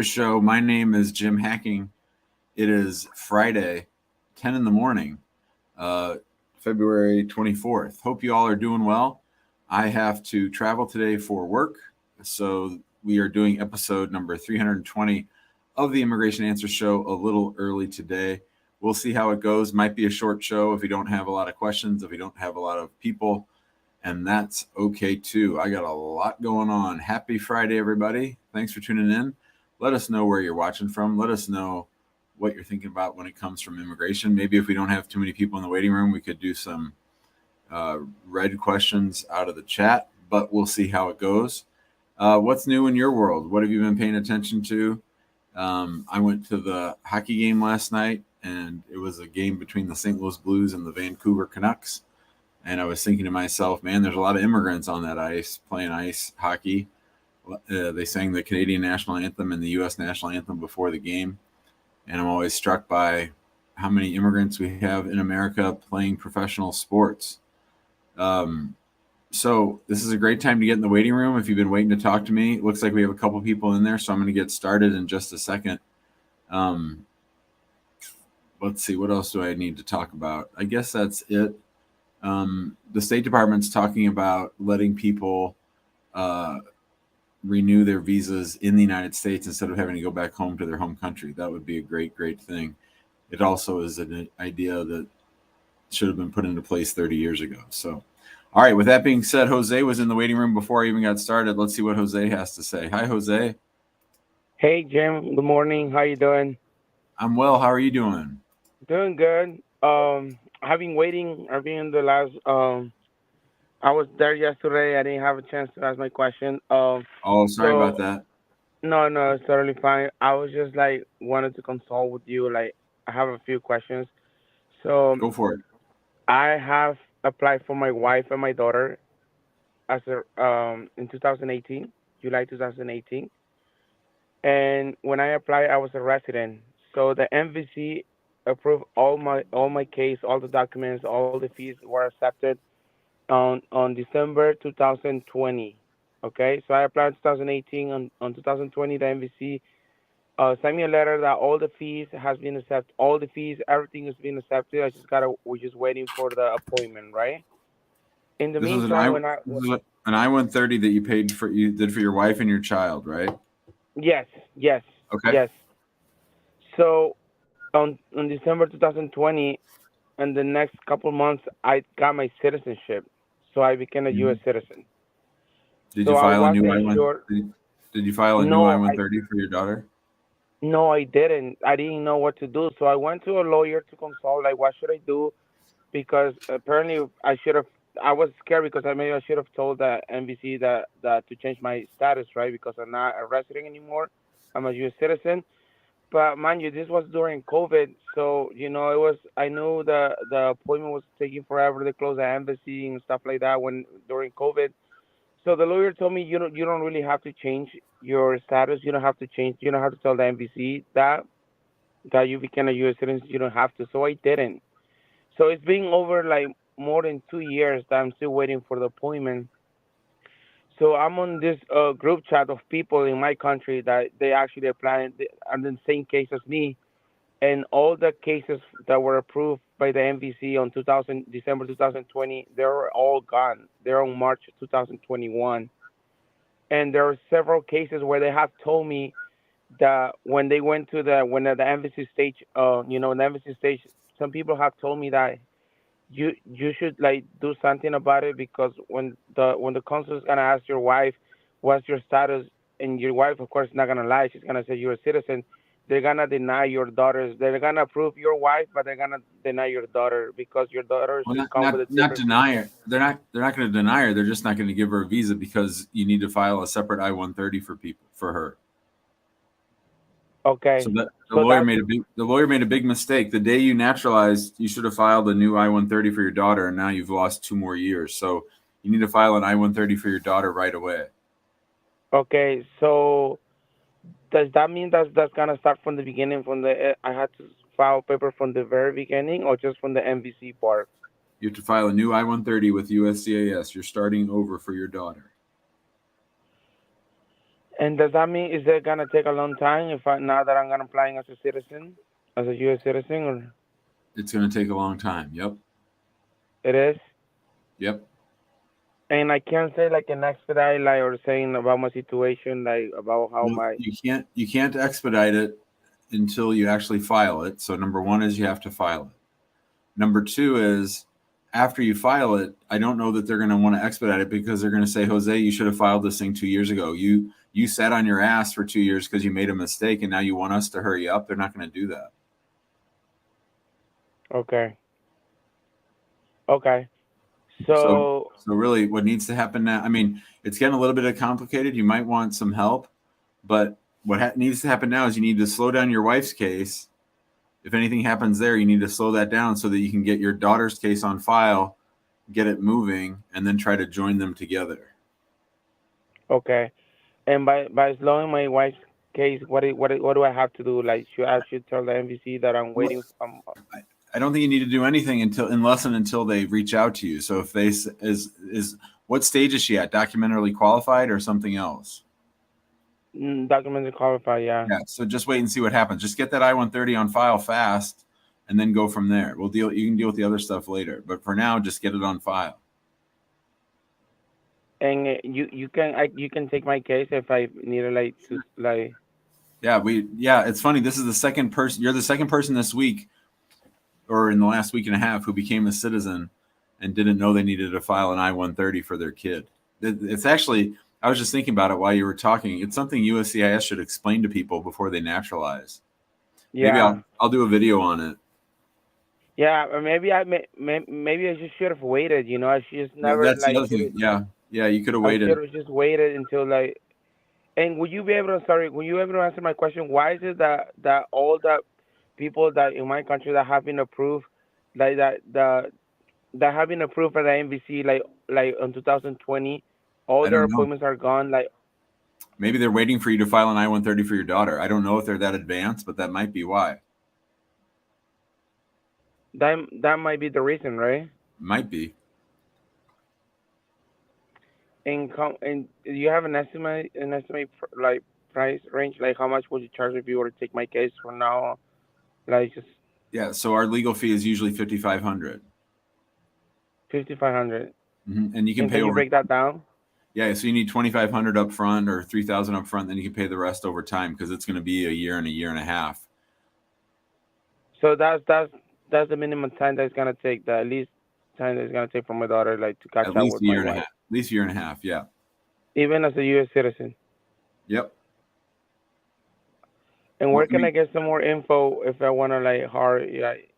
Show. My name is Jim Hacking. It is Friday, 10 in the morning, uh, February 24th. Hope you all are doing well. I have to travel today for work, so we are doing episode number 320 of the Immigration Answer Show a little early today. We'll see how it goes. Might be a short show if we don't have a lot of questions, if we don't have a lot of people, and that's okay too. I got a lot going on. Happy Friday, everybody. Thanks for tuning in. Let us know where you're watching from. Let us know what you're thinking about when it comes from immigration. Maybe if we don't have too many people in the waiting room, we could do some read questions out of the chat, but we'll see how it goes. What's new in your world? What have you been paying attention to? I went to the hockey game last night, and it was a game between the St. Louis Blues and the Vancouver Canucks. And I was thinking to myself, man, there's a lot of immigrants on that ice playing ice hockey. They sang the Canadian national anthem and the U.S. national anthem before the game. And I'm always struck by how many immigrants we have in America playing professional sports. So this is a great time to get in the waiting room. If you've been waiting to talk to me, it looks like we have a couple people in there, so I'm going to get started in just a second. Let's see, what else do I need to talk about? I guess that's it. The State Department's talking about letting people renew their visas in the United States instead of having to go back home to their home country. That would be a great, great thing. It also is an idea that should have been put into place 30 years ago. So, all right, with that being said, Jose was in the waiting room before I even got started. Let's see what Jose has to say. Hi, Jose. Hey Jim, good morning. How you doing? I'm well. How are you doing? Doing good. I've been waiting. I've been in the last. I was there yesterday. I didn't have a chance to ask my question. Oh, sorry about So that. no, it's totally fine. I was just like wanted to consult with you. Like I have a few questions. So Go for it. I have applied for my wife and my daughter as a in 2018, July 2018. And when I applied, I was a resident. So the embassy approved all my case, all the documents, all the fees were accepted on December 2020. Okay, so I applied in 2018. On 2020, the embassy sent me a letter that all the fees has been accepted. All the fees, everything has been accepted. We're just waiting for the appointment, right? In the This was meantime, an I-130 that you did for your wife and your child, right? yes, yes, Okay. yes. So on December 2020, and the next couple months, I got my citizenship, so I became a U.S. Mhm. citizen. Did you So I file a new wasn't I-1? sure. Did you file a new No, I I-130 for your daughter? no, I didn't. I didn't know what to do. So I went to a lawyer to consult. Like, what should I do? Because apparently I should have. I was scared because I should have told the NBC that to change my status, right? Because I'm not a resident anymore. I'm a U.S. citizen. But mind you, this was during COVID, so it was. I knew the appointment was taking forever. They closed the embassy and stuff like that when during COVID. So the lawyer told me you don't really have to change your status. You don't have to change. You don't have to tell the embassy that you became a U.S. citizen. You don't have to. So I didn't. So it's been over like more than 2 years that I'm still waiting for the appointment. So I'm on this group chat of people in my country that they actually applying are in the same case as me, and all the cases that were approved by the MVC on 2000 December 2020, they're all gone. They're on March 2021, and there are several cases where they have told me that when they went to the embassy stage, in the embassy stage, some people have told me that you should like do something about it because when the consul is gonna ask your wife what's your status, and your wife of course is not gonna lie, she's gonna say you're a citizen. They're gonna deny your daughters. They're gonna approve your wife, but they're gonna deny your daughter because your daughters Well, come with a not different. deny her. They're not going to deny her. They're just not going to give her a visa because you need to file a separate I-130 for her. So Okay, that so that's the lawyer made a big mistake. The day you naturalized, you should have filed a new I-130 for your daughter, and now you've lost 2 more years. So you need to file an I-130 for your daughter right away. okay. So does that mean that's gonna start from the beginning? From the I had to file paper from the very beginning, or just from the MVC part? You have to file a new I-130 with USCIS. You're starting over for your daughter. And does that mean is it gonna take a long time if now that I'm gonna applying as a citizen, as a U.S. citizen, or It's going to take a long time. Yep. it is? Yep. And I can't say like an expedite, like or saying about my situation, like about how No, my you can't expedite it until you actually file it. So number one is you have to file it. Number two is after you file it, I don't know that they're going to want to expedite it because they're going to say, Jose, you should have filed this thing 2 years ago. You sat on your ass for 2 years because you made a mistake, and now you want us to hurry up. They're not going to do that. okay, okay. So So so really, what needs to happen now? I mean, it's getting a little bit complicated. You might want some help, but what needs to happen now is you need to slow down your wife's case. If anything happens there, you need to slow that down so that you can get your daughter's case on file, get it moving, and then try to join them together. okay, and by slowing my wife's case, what do I have to do? Like, I should tell the NBC that I'm Well, waiting. I don't think you need to do anything until they reach out to you. So if they is what stage is she at? Documentarily qualified or something else? Documents are qualified. Yeah. Yeah. So just wait and see what happens. Just get that I-130 on file fast, and then go from there. We'll deal. You can deal with the other stuff later, but for now, just get it on file. And you can take my case if I need to like to like. Yeah. It's funny. This is the second person. You're the second person this week, or in the last week and a half, who became a citizen and didn't know they needed to file an I-130 for their kid. It's actually, I was just thinking about it while you were talking. It's something USCIS should explain to people before they naturalize. Maybe Yeah. I'll do a video on it. Yeah, or maybe I just should have waited. I should just Yeah, never that's the like other thing. Yeah, you could have I waited. should have just waited until like. And would you be able to Would you able to answer my question? Why is it that all the people that in my country that have been approved, like that have been approved for the NBC like in 2020, all I their don't know. appointments are gone. Like Maybe they're waiting for you to file an I-130 for your daughter. I don't know if they're that advanced, but that might be why. that might be the reason, right? Might be. And do you have like price range, like how much would you charge if you were to take my case from now, like just Yeah. So our legal fee is usually 5,500, 5,500. and you can And pay can you over. break that down? Yeah, so you need 2,500 up front or 3,000 up front, then you can pay the rest over time because it's going to be a year and a half. So that's the minimum time that it's gonna take, the least time that it's gonna take for my daughter like to catch At up least with a my year and a wife, half. At least a year and a half. Yeah. even as a U.S. citizen. Yep. And Well, where can I get some more info if I wanna like hard like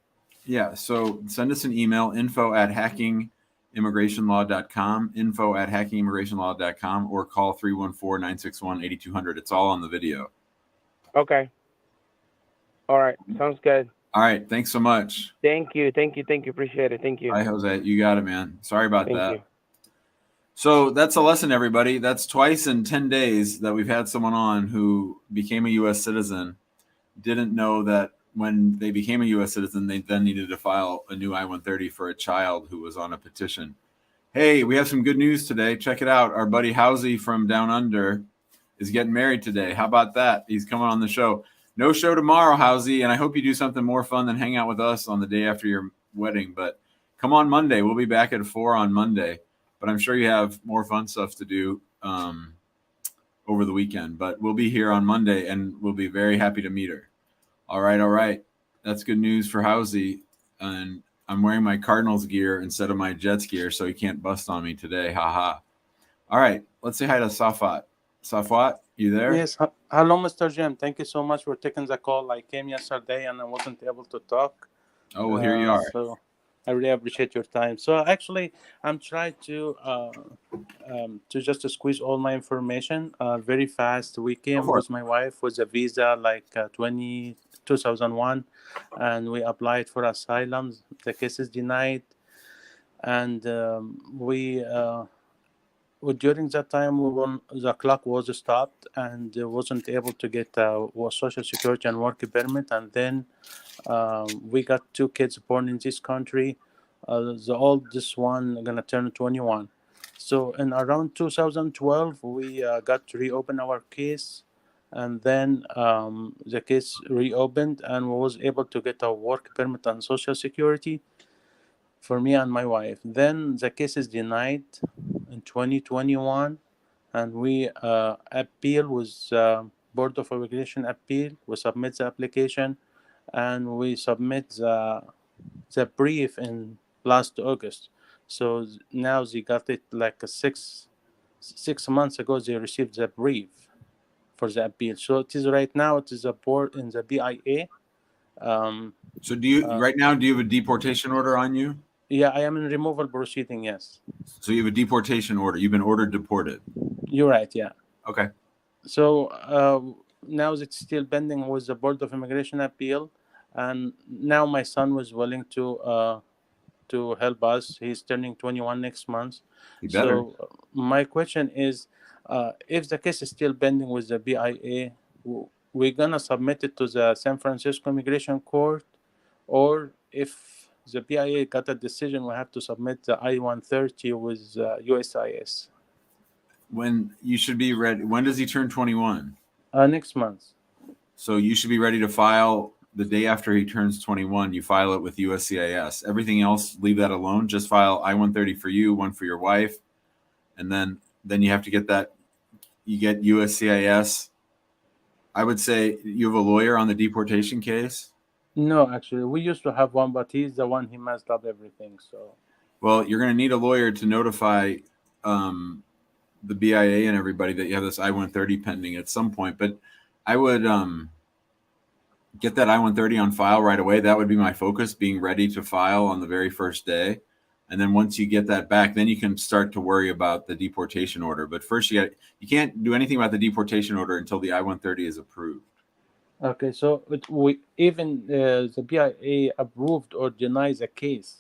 yeah. So send us an email, info@hackingimmigrationlaw.com, info@hackingimmigrationlaw.com, or call 314-961-8200. It's all on the video. okay. All right, sounds good. All right. Thanks so much. Thank you. Appreciate it. Thank you. Bye, Jose. You got it, man. Sorry about Thank you. that. So that's a lesson, everybody. That's twice in 10 days that we've had someone on who became a U.S. citizen, didn't know that when they became a U.S. citizen, they then needed to file a new I-130 for a child who was on a petition. Hey, we have some good news today. Check it out. Our buddy Housey from Down Under is getting married today. How about that? He's coming on the show. No show tomorrow, Housey, and I hope you do something more fun than hang out with us on the day after your wedding. But come on Monday. We'll be back at 4 on Monday. But I'm sure you have more fun stuff to do over the weekend. But we'll be here on Monday, and we'll be very happy to meet her. All right. That's good news for Housey. And I'm wearing my Cardinals gear instead of my Jets gear, so he can't bust on me today. Ha. All right. Let's say hi to Safwat. Safwat, you there? Yes. Hello, Mr. Jim. Thank you so much for taking the call. I came yesterday and I wasn't able to talk. Oh, well, here you are. So I really appreciate your time. So actually, I'm trying to just squeeze all my information very fast. We came with my wife with a visa like 2001, and we applied for asylum. The case is denied, and during that time, the clock was stopped and wasn't able to get a social security and work permit. And then we got two kids born in this country. The oldest one gonna turn 21. So in around 2012, we got to reopen our case, and then the case reopened, and we was able to get a work permit and social security for me and my wife. Then the case is denied in 2021, and we appeal with Board of Immigration Appeal. We submit the application, and we submit the brief in last August. So now they got it like a 6 months ago. They received the brief for the appeal. So it is right now. It is a board in the BIA. So do you right now? Do you have a deportation order on you? Yeah, I am in removal proceeding. Yes. So you have a deportation order. You've been ordered deported. You're right. Yeah. Okay. So now it's still pending with the Board of Immigration Appeal, and now my son was willing to help us. He's turning 21 next month. You better. So my question is, if the case is still pending with the BIA, we're gonna submit it to the San Francisco Immigration Court, or if the BIA got a decision, we have to submit the I-130 with USCIS. When you should be ready. When does he turn 21? Next month. So you should be ready to file the day after he turns 21. You file it with USCIS. Everything else, leave that alone. Just file I-130 for you, one for your wife, and then you have to get that. You get USCIS. I would say you have a lawyer on the deportation case. No, actually, we used to have one, but he's the one he messed up everything. So, well, you're going to need a lawyer to notify the BIA and everybody that you have this I-130 pending at some point. But I would get that I-130 on file right away. That would be my focus, being ready to file on the very first day. And then once you get that back, then you can start to worry about the deportation order. But first, you can't do anything about the deportation order until the I-130 is approved. Okay, so the BIA approved or denies a case.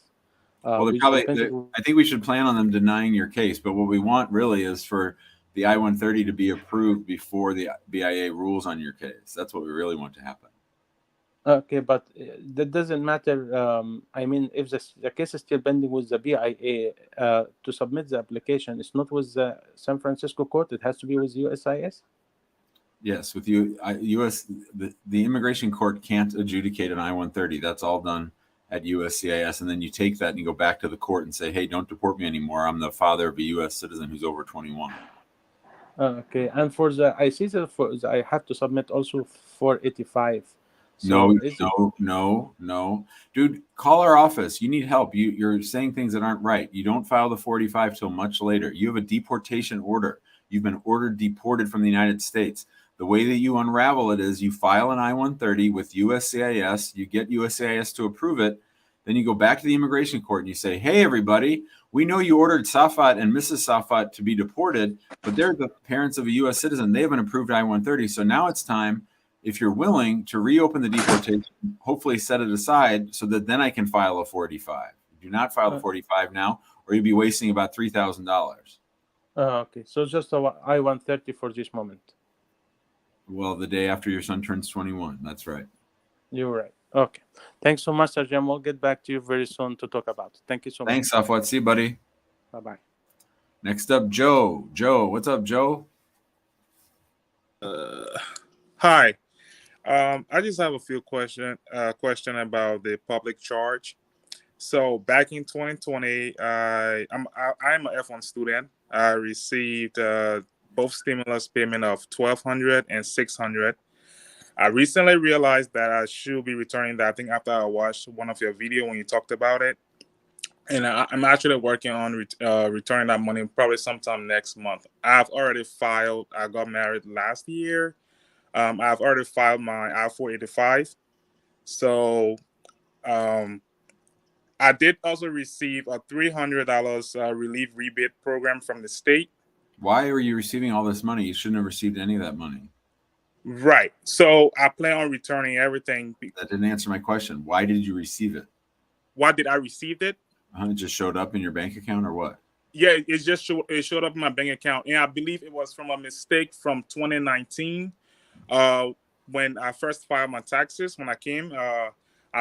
Well, I think we should plan on them denying your case. But what we want really is for the I-130 to be approved before the BIA rules on your case. That's what we really want to happen. Okay, but that doesn't matter. I mean, if the case is still pending with the BIA, to submit the application, it's not with the San Francisco court. It has to be with USCIS. Yes, with you, the immigration court can't adjudicate an I-130. That's all done at USCIS, and then you take that and you go back to the court and say, "Hey, don't deport me anymore. I'm the father of a U.S. citizen who's over 21." Okay, and for I see that I have to submit also 485. So no, dude, call our office. You need help. You're saying things that aren't right. You don't file the 485 till much later. You have a deportation order. You've been ordered deported from the United States. The way that you unravel it is you file an I-130 with USCIS. You get USCIS to approve it. Then you go back to the immigration court and you say, "Hey, everybody, we know you ordered Safat and Mrs. Safat to be deported, but they're the parents of a U.S. citizen. They have an approved I-130. So now it's time, if you're willing, to reopen the deportation, hopefully set it aside so that then I can file a 485. Do not file the 485 now, or you'll be wasting about $3,000. Okay, so just a I-130 for this moment. Well, the day after your son turns 21. That's right. You're right. Okay. Thanks so much, Sajam. We'll get back to you very soon to talk about it. Thank you so much. Thanks, Safwat. See you, buddy. Bye-bye. Next up, Joe. Joe, what's up, Joe? Hi. I just have a few question about the public charge. So back in 2020, I'm an F1 student. I received both stimulus payment of $1,200 and $600. I recently realized that I should be returning that. I think after I watched one of your videos when you talked about it, and I'm actually working on returning that money probably sometime next month. I've already filed. I got married last year. I've already filed my I-485. So I did also receive a $300 relief rebate program from the state. Why are you receiving all this money? You shouldn't have received any of that money. Right. So I plan on returning everything. That didn't answer my question. Why did you receive it? Why did I receive it? It just showed up in your bank account or what? Yeah, it showed up in my bank account. And I believe it was from a mistake from 2019 when I first filed my taxes. When I came, I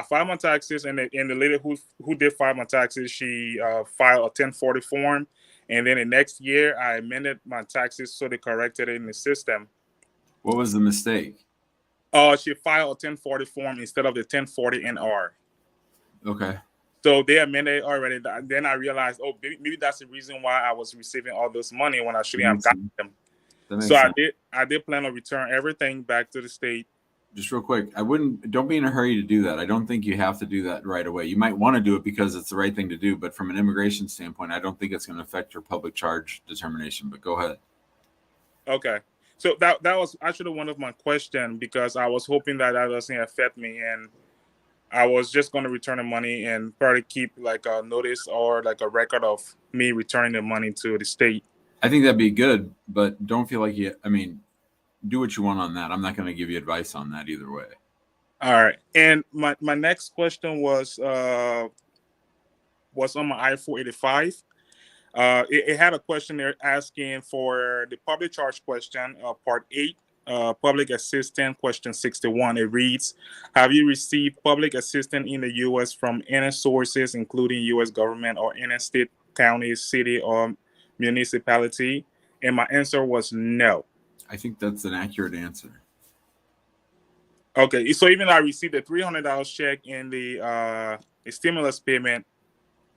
filed my taxes, and the lady who did file my taxes, she filed a 1040 form, And then the next year, I amended my taxes so they corrected it in the system. What was the mistake? She filed a 1040 form instead of the 1040 NR. Okay. So they amended it already. Then I realized, oh, maybe that's the reason why I was receiving all this money when I shouldn't have gotten them. That makes So sense. I did plan on return everything back to the state. Just real quick, don't be in a hurry to do that. I don't think you have to do that right away. You might want to do it because it's the right thing to do, but from an immigration standpoint, I don't think it's going to affect your public charge determination. But go ahead. Okay. So that was actually one of my questions, because I was hoping that doesn't affect me, and I was just going to return the money and probably keep like a notice or like a record of me returning the money to the state. I think that'd be good, but don't feel like do what you want on that. I'm not going to give you advice on that either way. All right. And my next question was on my I-485. It had a question there asking for the public charge question, part 8, public assistance, question 61. It reads, have you received public assistance in the U.S. from any sources, including U.S. government or any state, county, city, or municipality? And my answer was no. I think that's an accurate answer. Okay, so even though I received a $300 check in the stimulus payment,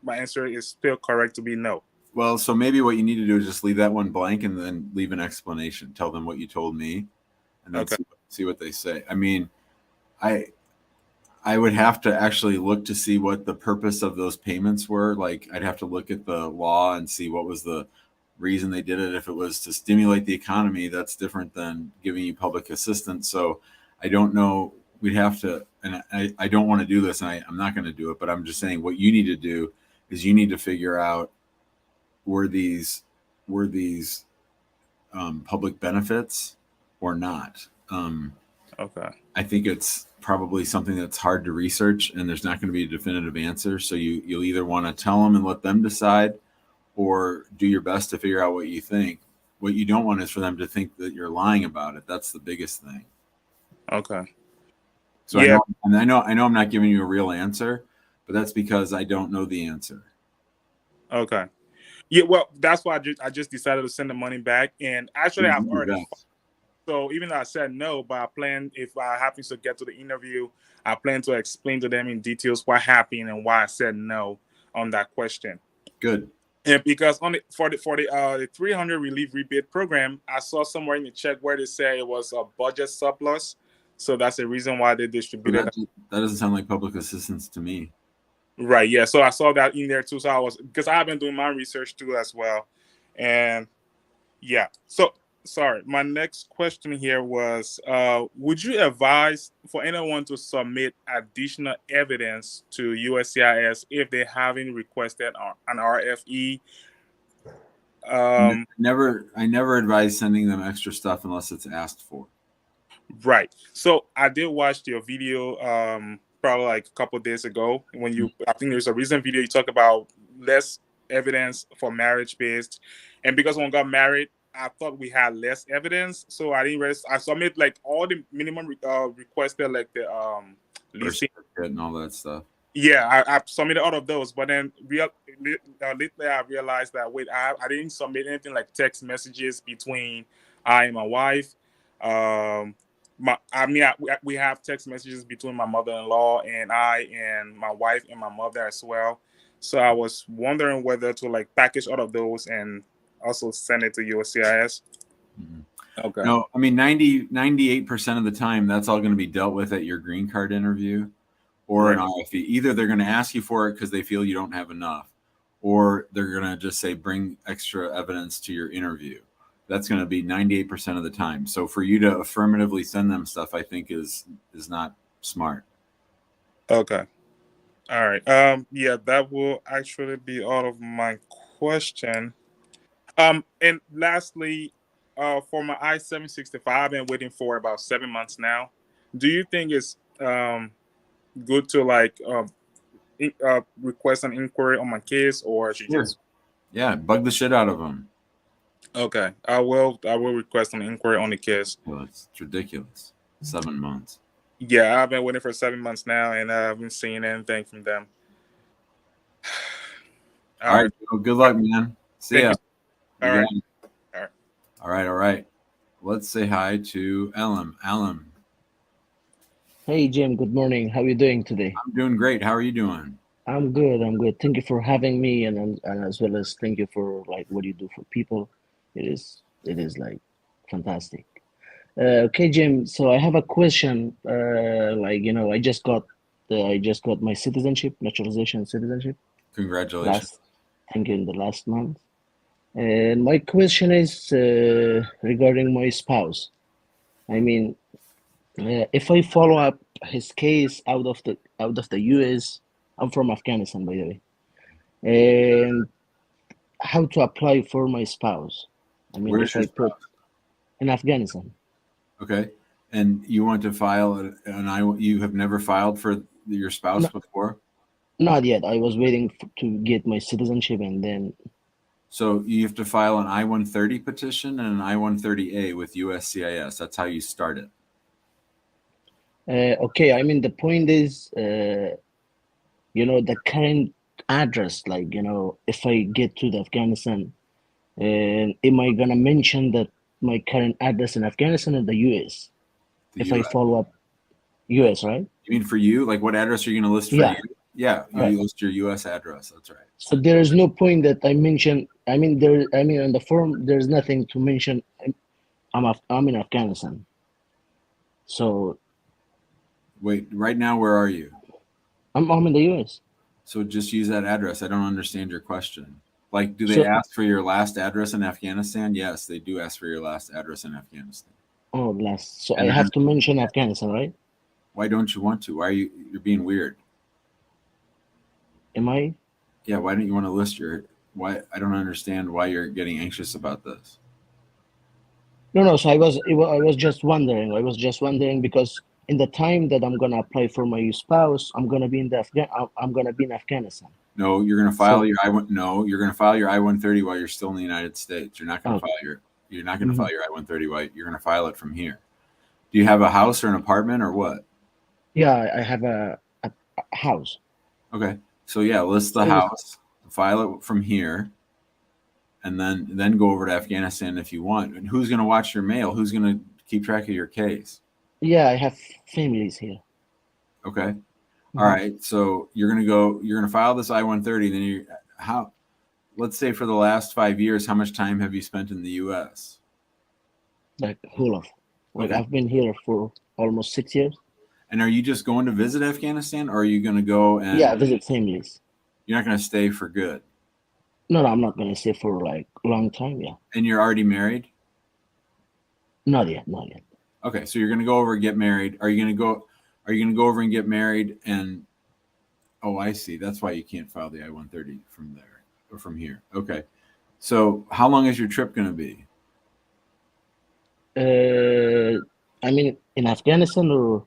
my answer is still correct to be no. Well, so maybe what you need to do is just leave that one blank and then leave an explanation. Tell them what you told me, and then see what they say. I mean, I would have to actually look to see what the purpose of those payments were. Like, I'd have to look at the law and see what was the reason they did it. If it was to stimulate the economy, that's different than giving you public assistance. So I don't know. We'd have to, and I don't want to do this, and I'm not going to do it, but I'm just saying what you need to do is you need to figure out, were these public benefits or not? Okay. I think it's probably something that's hard to research, and there's not going to be a definitive answer. So you'll either want to tell them and let them decide, or do your best to figure out what you think. What you don't want is for them to think that you're lying about it. That's the biggest thing. Okay. So yeah. I know I'm not giving you a real answer, but that's because I don't know the answer. Okay. Yeah, well, that's why I just decided to send the money back. And actually, I've already. So even though I said no, but I plan, if I happen to get to the interview, I plan to explain to them in details what happened and why I said no on that question. Good. And because for the 300 relief rebate program, I saw somewhere in the check where they say it was a budget surplus. So that's the reason why they distributed. That doesn't sound like public assistance to me. Right. Yeah. So I saw that in there too. So because I've been doing my research too as well. And yeah. So sorry. My next question here was, would you advise for anyone to submit additional evidence to USCIS if they haven't requested an RFE? I never advise sending them extra stuff unless it's asked for. Right. So I did watch your video probably like a couple of days ago when I think there's a recent video you talk about less evidence for marriage based, and because when I got married, I thought we had less evidence, so I didn't I submit like all the minimum requested, like the leasing and all that stuff. Yeah, I submitted all of those, but then lately I realized that I didn't submit anything like text messages between I and my wife. We have text messages between my mother-in-law and I, and my wife and my mother as well. So I was wondering whether to like package all of those and also send it to USCIS. Mm-hmm. Okay. No, I mean 98% of the time that's all going to be dealt with at your green card interview or an RFE. Either they're going to ask you for it because they feel you don't have enough, or they're going to just say bring extra evidence to your interview. That's going to be 98% of the time. So for you to affirmatively send them stuff, I think is not smart. Okay. All right. Yeah, that will actually be all of my question. And lastly, for my I-765, I've been waiting for about 7 months now. Do you think it's good to like request an inquiry on my case, or should just bug the shit out of them? Okay, I will request an inquiry on the case. Well, it's ridiculous. 7 months. Yeah, I've been waiting for 7 months now, and I haven't seen anything from them. All right. Well, good luck, man. See ya. All You right. got it. All right. All right. All right. Let's say hi to Elam. Elam, Hey Jim, good morning. How are you doing today? I'm doing great. How are you doing? I'm good. I'm good. Thank you for having me, and as well as thank you for like what you do for people. It is like fantastic. Okay, Jim. So I have a question. I just got my citizenship, naturalization citizenship Congratulations. last. Thank you in the last month. And my question is regarding my spouse. I mean, if I follow up his case out of the US, I'm from Afghanistan, by the way, and how to apply for my spouse. I mean, Where's if your I put spouse? in Afghanistan, Okay. And you want to file you have never filed for your spouse no, before? not yet. I was waiting to get my citizenship, and then So you have to file an I-130 petition and an I-130A with USCIS. That's how you start it. okay. I mean, the point is, the current address. Like, if I get to the Afghanistan, am I gonna mention that my current address in Afghanistan or the US? The If I US. follow up US, right? You mean for you? Like what address are you going to list for Yeah, you? Yeah, right. you list your US address. That's right. So there is no point that I mention. I mean, on the form, there's nothing to mention. I'm in Afghanistan. So Wait, right now, where are you? I'm in the US. So just use that address. I don't understand your question. Like, do they So ask for your last address in Afghanistan? Yes, they do ask for your last address in Afghanistan. oh, last. So I And then have to mention Afghanistan, right? why don't you want to? Why are you're being weird? Am I? Yeah, why don't you want to list your why I don't understand why you're getting anxious about this. No, no. So I was just wondering. I was just wondering because in the time that I'm gonna apply for my spouse, I'm gonna be in the I'm gonna be in Afghanistan. No, you're going to file So your you're going to file your I-130 while you're still in the United States. You're not going to okay. you're not going to Mhm. file your I-130 while you're going to file it from here. Do you have a house or an apartment or what? Yeah, I have a house. Okay. So yeah, list So the it was house, file it from here, and then go over to Afghanistan if you want. And who's going to watch your mail? Who's going to keep track of your case? yeah. I have families here. Okay. All Hmm. right. So you're going to file this I-130. Then let's say for the last 5 years, how much time have you spent in the U.S.? Like whole of, like Okay. I've been here for almost 6 years. And are you just going to visit Afghanistan, or are you going to go Yeah, and visit families. you're not going to stay for good? No, no, I'm not gonna stay for like a long time. Yeah, And you're already married? not yet, not yet. Okay. So you're going to go over and get married. Are you going to go? Are you going to go over and get married? And oh, I see. That's why you can't file the I-130 from there or from here. Okay. So how long is your trip going to be? I mean, in Afghanistan, or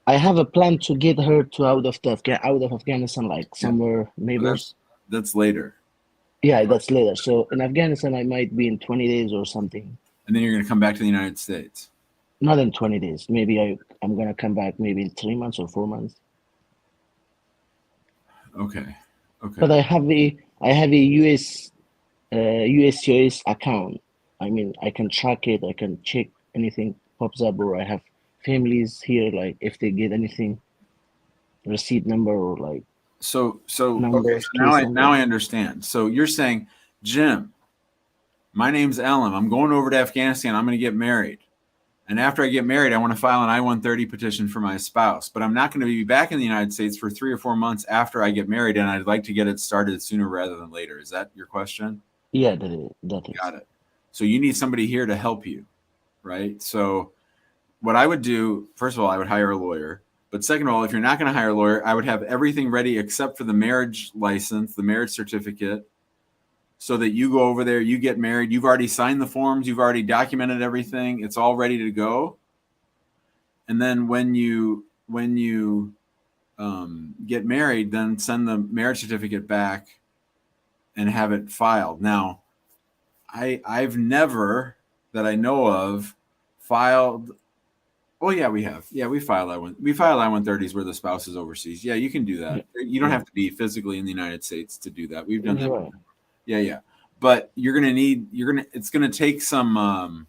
I have a plan to get her to out of Afghanistan, like Yeah. somewhere Well, neighbors. that's later. Yeah, that's later. So in Afghanistan, I might be in 20 days or something. And then you're going to come back to the United States. Not in 20 days. Maybe I'm gonna come back maybe in 3 months or 4 months. Okay. But Okay. I have a USCIS account. I mean, I can track it. I can check anything pops up, or I have families here. Like if they get anything, receipt number or like So okay. number, So case now number. I understand. So you're saying, Jim, my name's Ellen. I'm going over to Afghanistan. I'm going to get married. And after I get married, I want to file an I-130 petition for my spouse. But I'm not going to be back in the United States for 3 or 4 months after I get married, and I'd like to get it started sooner rather than later. Is that your question? Yeah, that is. Got it. So you need somebody here to help you, right? So what I would do, first of all, I would hire a lawyer. But second of all, if you're not going to hire a lawyer, I would have everything ready except for the marriage license, the marriage certificate, so that you go over there, you get married, you've already signed the forms, you've already documented everything, it's all ready to go. And then when you get married, then send the marriage certificate back and have it filed. Now, I've never that I know of filed. Oh yeah, we have. Yeah, we file I-130s where the spouse is overseas. Yeah, you can do Yeah, that. You don't yeah. have to be physically in the United States to do that. We've done that. Right. Yeah, yeah. but it's gonna take some.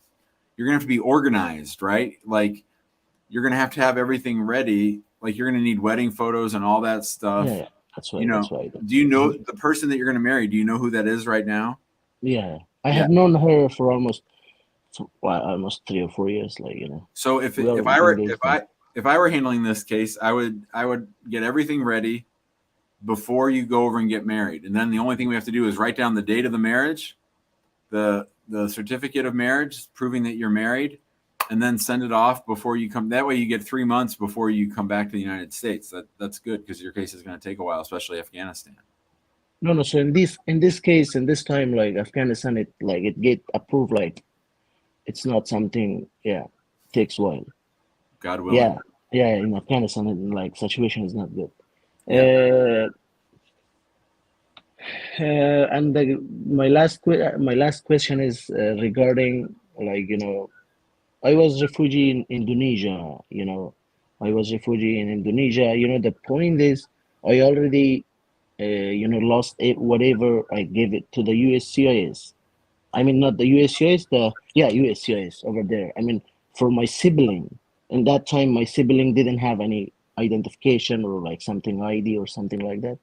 You're gonna have to be organized, right? Like you're gonna have to have everything ready. Like you're gonna need wedding photos and all that stuff. Yeah, that's You right. know, That's right. do you know the person that you're gonna marry? Do you know who that is right now? Yeah, I Yeah. have known her for almost 3 or 4 years. Like, So if we are if I were engaged. if I were handling this case, I would get everything ready before you go over and get married, and then the only thing we have to do is write down the date of the marriage, the certificate of marriage proving that you're married, and then send it off before you come. That way, you get 3 months before you come back to the United States. That's good because your case is going to take a while, especially Afghanistan. No. So in this case, in this time, like Afghanistan, it get approved. Like it's not something. Yeah, takes a while. God willing. Yeah. In Afghanistan, like situation is not good. Yeah. And my last question is regarding, like, I was refugee in Indonesia. I was refugee in Indonesia. The point is, I already lost it, whatever I gave it to the USCIS. I mean, not the USCIS, USCIS over there. I mean, for my sibling. In that time, my sibling didn't have any identification or like something ID or something like that.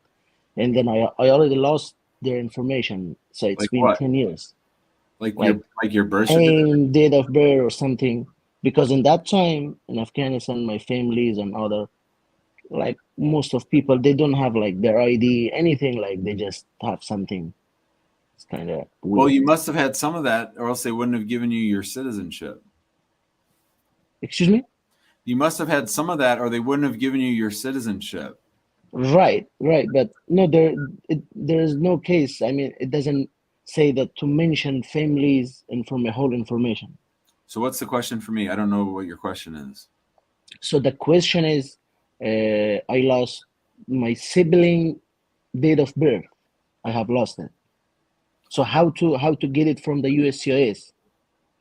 And then I already lost their information. So it's Like been what? 10 years. Like Like your birth certificate? name, date of birth or something. Because in that time in Afghanistan, my families and other, like most of people, they don't have like their ID, anything. Like they just have something. It's kind of Well, weird. you must have had some of that, or else they wouldn't have given you your citizenship. Excuse me? You must have had some of that, or they wouldn't have given you your citizenship. Right. But no, there is no case. I mean, it doesn't say that to mention families and from a whole information. So what's the question for me? I don't know what your question is. So the question is, I lost my sibling date of birth. I have lost it. So how to get it from the USCIS?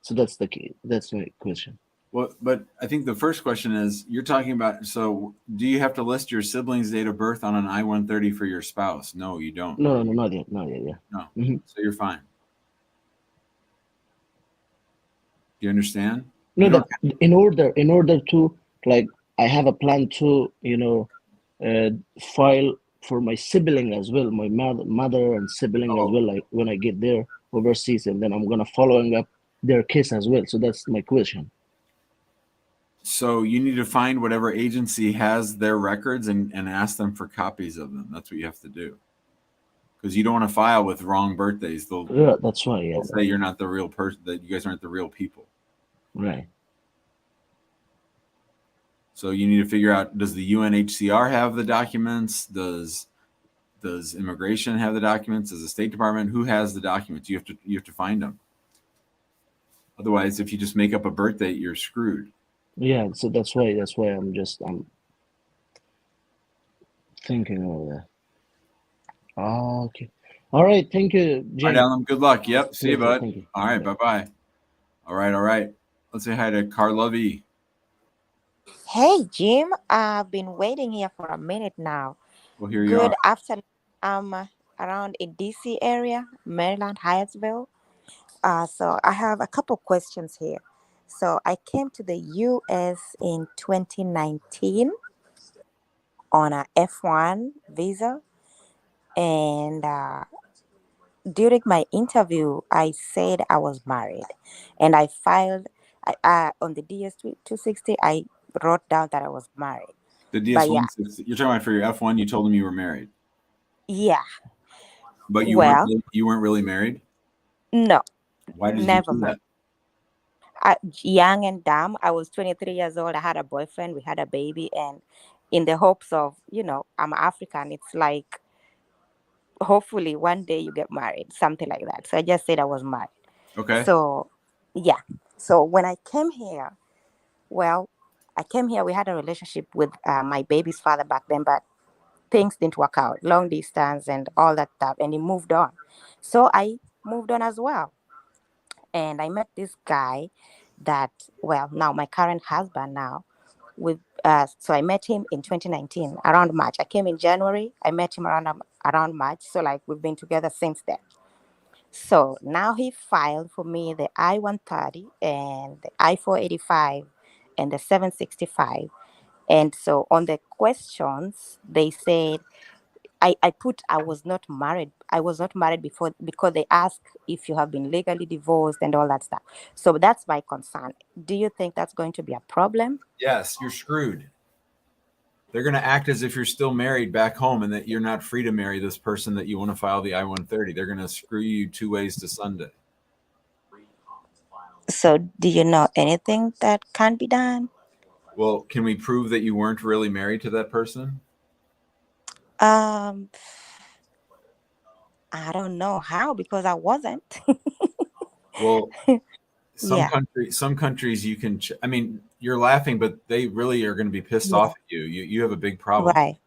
So that's the key. That's my question. Well, but I think the first question is you're talking about. So, do you have to list your sibling's date of birth on an I-130 for your spouse? No, you don't. No, not yet. Yeah. No, Mm-hmm. So you're fine. Do you understand? No, that in order to, like, I have a plan to file for my sibling as well, my mother and sibling as well. Like when I get there overseas, and then I'm gonna following up their case as well. So that's my question. So you need to find whatever agency has their records and ask them for copies of them. That's what you have to do. Because you don't want to file with wrong birthdays. Yeah, that's why. Yeah, they'll say you're not the real person, that you guys aren't the real people. Right. So you need to figure out, does the UNHCR have the documents? Does immigration have the documents? Does the State Department? Who has the documents? You have to find them. Otherwise, if you just make up a birth date, you're screwed. Yeah, so that's why I'm thinking of that. Oh, okay. All right. Thank you, Jim. All right, Alan. Good luck. Yep. See you, bud. Thank you. All right. Bye-bye. All right. Let's say hi to Carlovy. Hey, Jim. I've been waiting here for a minute now. Well, here you Good are. afternoon. I'm around in DC area, Maryland, Hyattsville. So I have a couple questions here. So I came to the U.S. in 2019 on a F1 visa, and during my interview, I said I was married, and I filed on the DS-260. I wrote down that I was married. The But yeah, DS-160. You're talking about for your F1. You told them you were married, yeah. but you Well, weren't really married. no, Why did never you do married. that? Young and dumb. I was 23 years old. I had a boyfriend. We had a baby, and in the hopes of, I'm African. It's like hopefully one day you get married, something like that. So I just said I was married. Okay. So yeah. So when I came here, we had a relationship with my baby's father back then, but things didn't work out, long distance and all that stuff, and he moved on. So I moved on as well. And I met this guy that, now my current husband now. So I met him in 2019, around March. I came in January. I met him around March. So like we've been together since then. So now he filed for me the I-130 and the I-485 and the 765. And so on the questions, they said I put I was not married. I was not married before because they ask if you have been legally divorced and all that stuff. So that's my concern. Do you think that's going to be a problem? Yes, you're screwed. They're going to act as if you're still married back home and that you're not free to marry this person that you want to file the I-130. They're going to screw you two ways to Sunday. So do you know anything that can be done? Well, can we prove that you weren't really married to that person? Um, I don't know how because I wasn't. Well, Yeah. some countries you can. I mean, you're laughing, but they really are going to be pissed Yeah. off at you. You have a big problem. Right.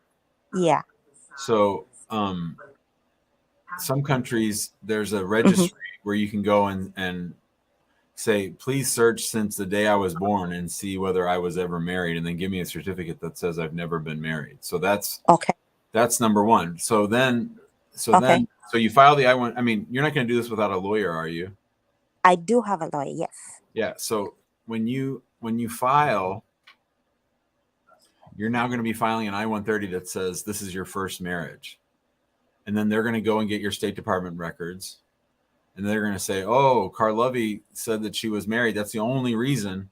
Yeah. So, some countries there's a Mhm. registry where you can go and say, please search since the day I was born and see whether I was ever married, and then give me a certificate that says I've never been married. So Okay. that's number one. Okay. So you file the I-1. I mean, you're not going to do this without a lawyer, are you? I do have a lawyer. Yes. Yeah. So when you file, you're now going to be filing an I-130 that says this is your first marriage, and then they're going to go and get your State Department records, and they're going to say, "Oh, Karlovy said that she was married. That's the only reason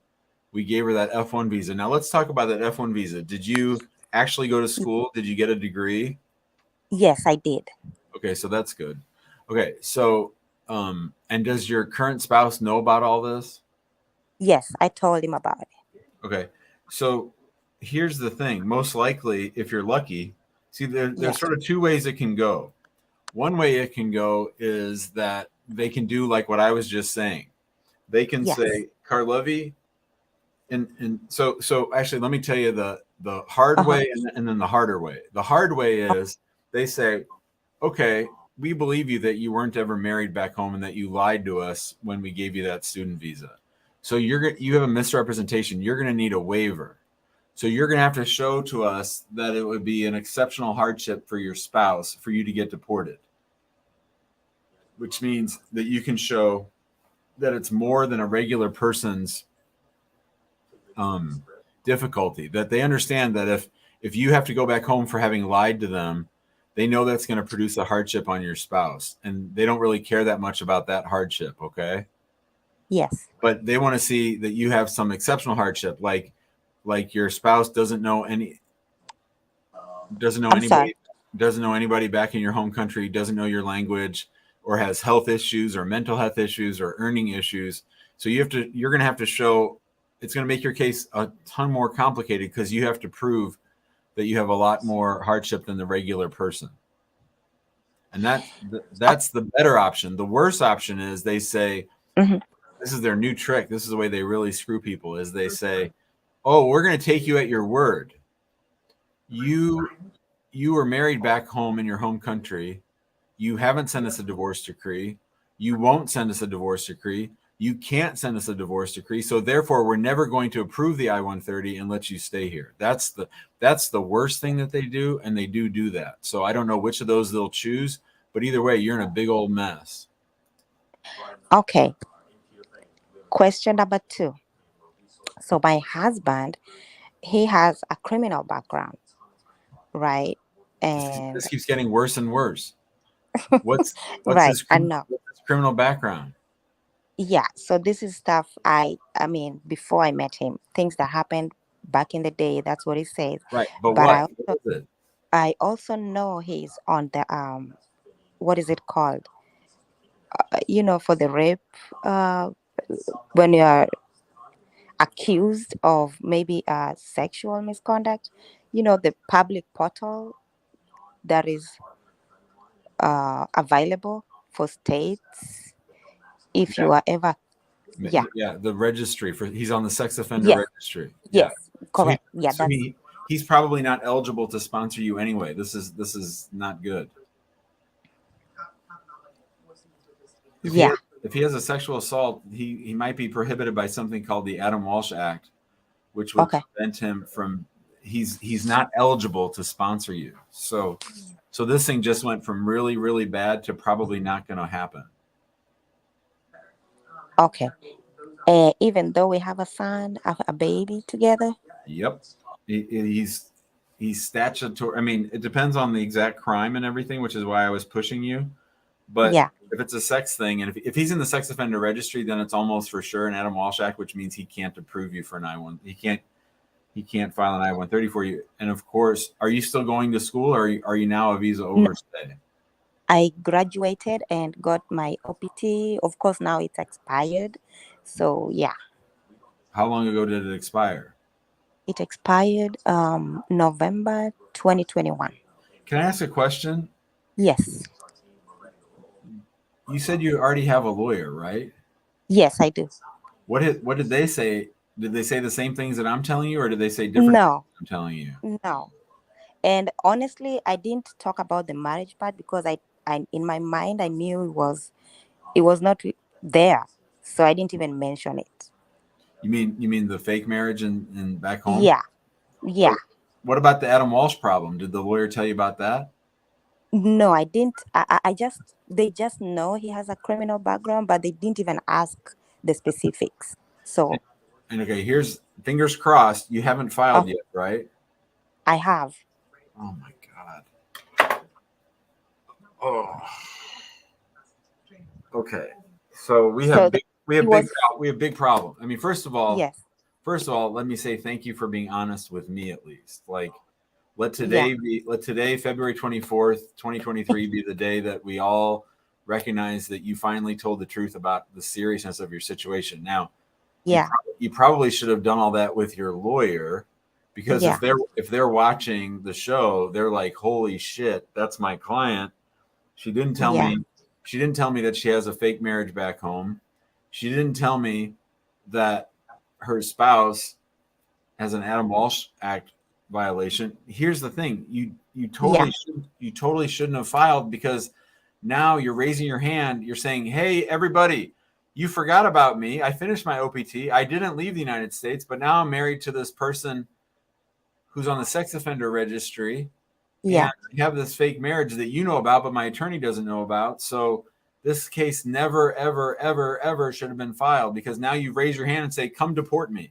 we gave her that F1 visa." Now let's talk about that F1 visa. Did you actually go to school? Did you get a degree? Yes, I did. Okay, so that's good. Okay, so and does your current spouse know about all this? Yes, I told him about it. Okay, so here's the thing. Most likely, if you're lucky, see, there's Yeah. sort of two ways it can go. One way it can go is that they can do like what I was just saying. They can Yes. say, Karlovy, and so actually, let me tell you the hard way and then the harder way. The hard way is they say, okay, we believe you that you weren't ever married back home and that you lied to us when we gave you that student visa. So you have a misrepresentation. You're going to need a waiver. So you're going to have to show to us that it would be an exceptional hardship for your spouse for you to get deported, which means that you can show that it's more than a regular person's difficulty, that they understand that if you have to go back home for having lied to them, they know that's going to produce a hardship on your spouse, and they don't really care that much about that hardship. Okay. Yes. But they want to see that you have some exceptional hardship, like your spouse doesn't know anybody, Sorry. doesn't know anybody back in your home country, doesn't know your language, or has health issues or mental health issues or earning issues. So you're going to have to show, it's going to make your case a ton more complicated because you have to prove that you have a lot more hardship than the regular person. And that's the better option. The worst option is they say, this is their new trick. This is the way they really screw people, is they say, oh, we're going to take you at your word. You were married back home in your home country. You haven't sent us a divorce decree. You won't send us a divorce decree. You can't send us a divorce decree. So therefore, we're never going to approve the I-130 and let you stay here. That's the worst thing that they do, and they do that. So I don't know which of those they'll choose, but either way, you're in a big old mess. Okay. Question number 2. So my husband, he has a criminal background, right? And This keeps getting worse and worse. What's right, his I know. criminal background? Yeah, so this is stuff I mean, before I met him, things that happened back in the day, that's what he says. Right, but But what is it? I also know he's on the what is it called? For the rape, when you are accused of maybe sexual misconduct, the public portal that is available for states if you are ever. Yeah. The registry he's on the sex offender Yes. registry. Yes, Yeah. correct. So he's probably not eligible to sponsor you anyway. This is not good. If he has a sexual assault, he might be prohibited by something called the Adam Walsh Act, which would prevent him from. He's not eligible to sponsor you. So this thing just went from really, really bad to probably not going to happen. Okay. Even though we have a son, a baby together. Yep. He's statutory. I mean, it depends on the exact crime and everything, which is why I was pushing you. But Yeah. if it's a sex thing, and if he's in the sex offender registry, then it's almost for sure an Adam Walsh Act, which means he can't approve you for an I-1. He can't file an I-130 for you. And of course, are you still going to school, or are you now a visa No, overstay? I graduated and got my OPT. Of course, now it's expired. So yeah, How long ago did it expire? it expired November 2021. Can I ask a question? Yes. You said you already have a lawyer, right? Yes, I do. What did they say? Did they say the same things that I'm telling you, or did they say different No, things I'm telling you? no. And honestly, I didn't talk about the marriage part because I in my mind I knew it was not there, so I didn't even mention it. You mean the fake marriage in back home? Yeah, yeah. What about the Adam Walsh problem? Did the lawyer tell you about that? No, I didn't. I just they just know he has a criminal background, but they didn't even ask the specifics. So, And okay, here's fingers crossed. You haven't filed oh, yet, right? I have. Oh my God. Oh. Okay. So we So have it was big problem. I mean, first of all, yes, let me say thank you for being honest with me at least. Like let yeah, today, February 24th, 2023 be the day that we all recognize that you finally told the truth about the seriousness of your situation. Now, yeah, you probably should have done all that with your lawyer, because yeah, if they're watching the show, they're like, holy shit, that's my client. She didn't tell yeah, me she didn't tell me that she has a fake marriage back home. She didn't tell me that her spouse has an Adam Walsh Act violation. Here's the thing. You yeah, totally shouldn't have filed, because now you're raising your hand. You're saying, "Hey, everybody, you forgot about me. I finished my OPT. I didn't leave the United States, but now I'm married to this person who's on the sex offender registry, and yeah, I have this fake marriage that you know about, but my attorney doesn't know about. So this case never, ever, ever, ever should have been filed, because now you raise your hand and say, come deport me."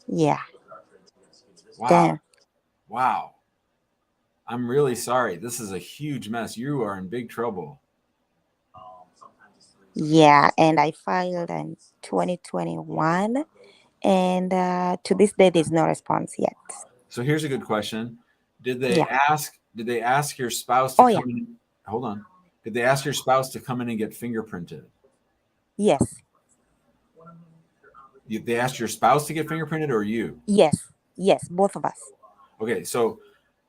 yeah. Wow. Damn. Wow. I'm really sorry. This is a huge mess. You are in big trouble. Yeah, and I filed in 2021, and to this day, there's no response yet. So here's a good question. Did Yeah. they ask your spouse to Oh, come yeah. in? Hold on. Did they ask your spouse to come in and get fingerprinted? Yes. They asked your spouse to get fingerprinted, or you? Yes. Yes. Both of us. Okay, so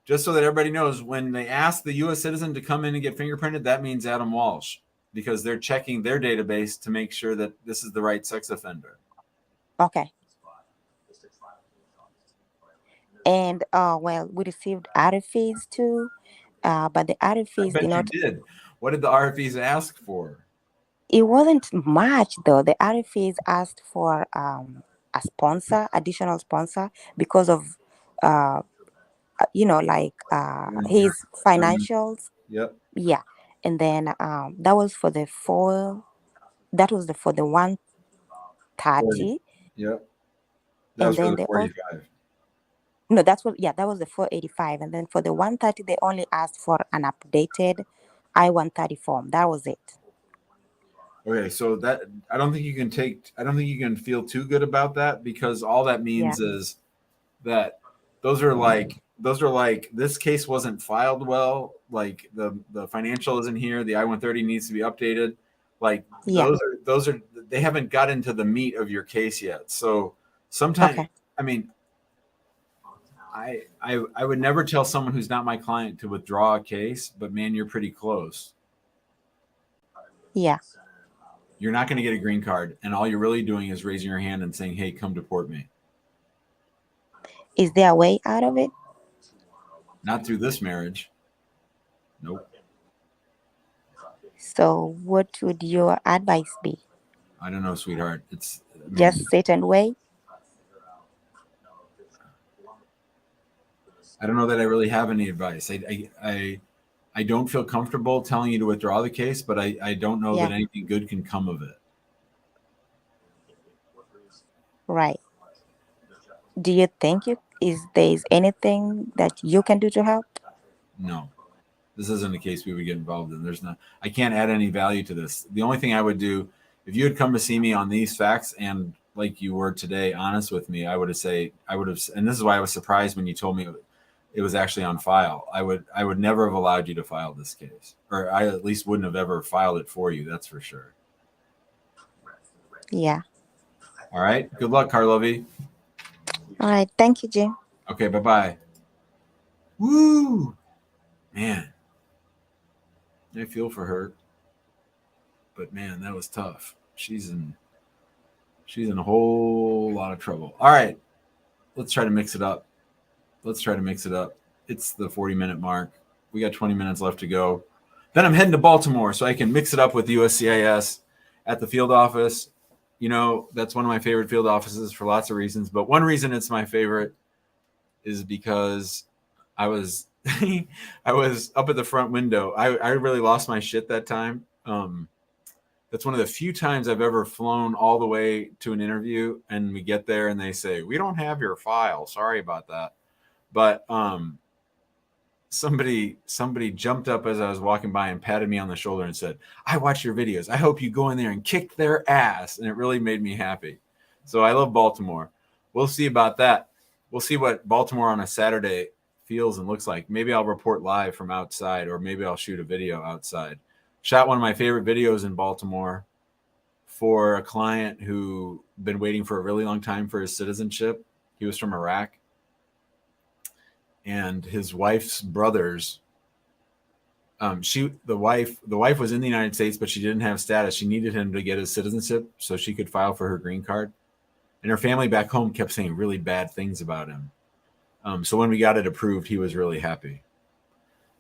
just so that everybody knows, when they ask the U.S. citizen to come in and get fingerprinted, that means Adam Walsh, because they're checking their database to make sure that this is the right sex offender. Okay. And well, we received RFEs too, but the I RFEs did bet you not. did. What did the RFEs ask for? It wasn't much though. The RFEs asked for a sponsor, additional sponsor, because of uh, like Your his attorney. financials. Yep. Yeah, and then that was for the four. That was for the 40. 130, Yep. That and was for then the they all 45. no, that was the 485, and then for the 130 they only asked for an updated I-130 form. That was it. Okay, so that I don't think you can feel too good about that, because all that Yeah, means is that those are like this case wasn't filed well, like the financial isn't here, the I-130 needs to be updated. Like yeah. those are they haven't got into the meat of your case yet. So sometimes, Okay. I mean, I would never tell someone who's not my client to withdraw a case, but man, you're pretty close. Yeah. You're not going to get a green card, and all you're really doing is raising your hand and saying, "Hey, come deport me." Is there a way out of it? Not through this marriage. Nope. So what would your advice be? I don't know, sweetheart. Just sit and wait? I don't know that I really have any advice. I don't feel comfortable telling you to withdraw the case, but I don't know that Yeah. anything good can come of it. Right. Do you think there's anything that you can do to help? No, this isn't a case we would get involved in. There's not. I can't add any value to this. The only thing I would do, if you had come to see me on these facts and like you were today, honest with me, I would have, and this is why I was surprised when you told me it was actually on file. I would never have allowed you to file this case, or I at least wouldn't have ever filed it for you. That's for sure. Yeah. All right. Good luck, Karlovy. All right. Thank you, Jim. Okay. Bye bye. Woo, man. I feel for her, but man, that was tough. She's in a whole lot of trouble. All right. Let's try to mix it up. It's the 40-minute mark. We got 20 minutes left to go. Then I'm heading to Baltimore so I can mix it up with USCIS at the field office. You know, that's one of my favorite field offices for lots of reasons. But one reason it's my favorite is because I was I was up at the front window. I really lost my shit that time. That's one of the few times I've ever flown all the way to an interview and we get there and they say, "We don't have your file. Sorry about that." But somebody jumped up as I was walking by and patted me on the shoulder and said, "I watch your videos. I hope you go in there and kick their ass." And it really made me happy. So I love Baltimore. We'll see about that. We'll see what Baltimore on a Saturday feels and looks like. Maybe I'll report live from outside, or maybe I'll shoot a video outside. Shot one of my favorite videos in Baltimore for a client who been waiting for a really long time for his citizenship. He was from Iraq. And his wife's brothers, the wife was in the United States, but she didn't have status. She needed him to get his citizenship so she could file for her green card. And her family back home kept saying really bad things about him. So when we got it approved, he was really happy.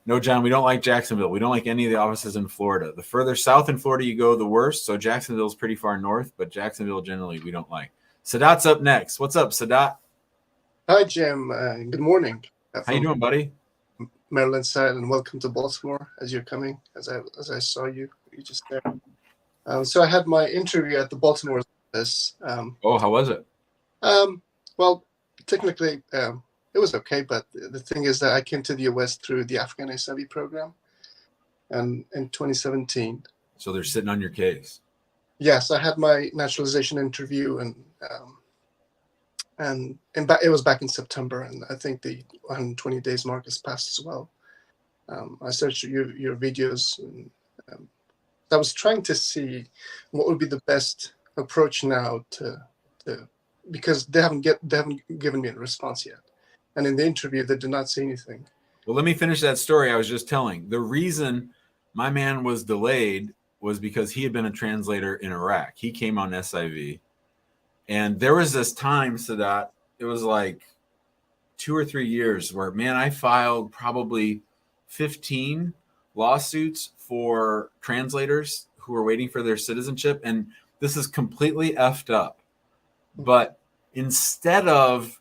No, John, we don't like Jacksonville. We don't like any of the offices in Florida. The further south in Florida you go, the worse. So Jacksonville's pretty far north, but Jacksonville generally we don't like. Sadat's up next. What's up, Sadat? Hi, Jim. Good morning. How you doing, buddy? Maryland side, and welcome to Baltimore as you're coming. As I saw you just there. So I had my interview at the Baltimore office. How was it? Well, technically, it was okay, but the thing is that I came to the U.S. through the Afghanistan program, and in 2017. So they're sitting on your case. Yes, I had my naturalization interview, and it was back in September, and I think the 120 days mark has passed as well. I searched your videos, and I was trying to see what would be the best approach now to because they haven't given me a response yet, and in the interview they did not say anything. Well, let me finish that story I was just telling. The reason my man was delayed was because he had been a translator in Iraq. He came on SIV. And there was this time, Sadat, it was like 2 or 3 years where, man, I filed probably 15 lawsuits for translators who were waiting for their citizenship. And this is completely effed up. But instead of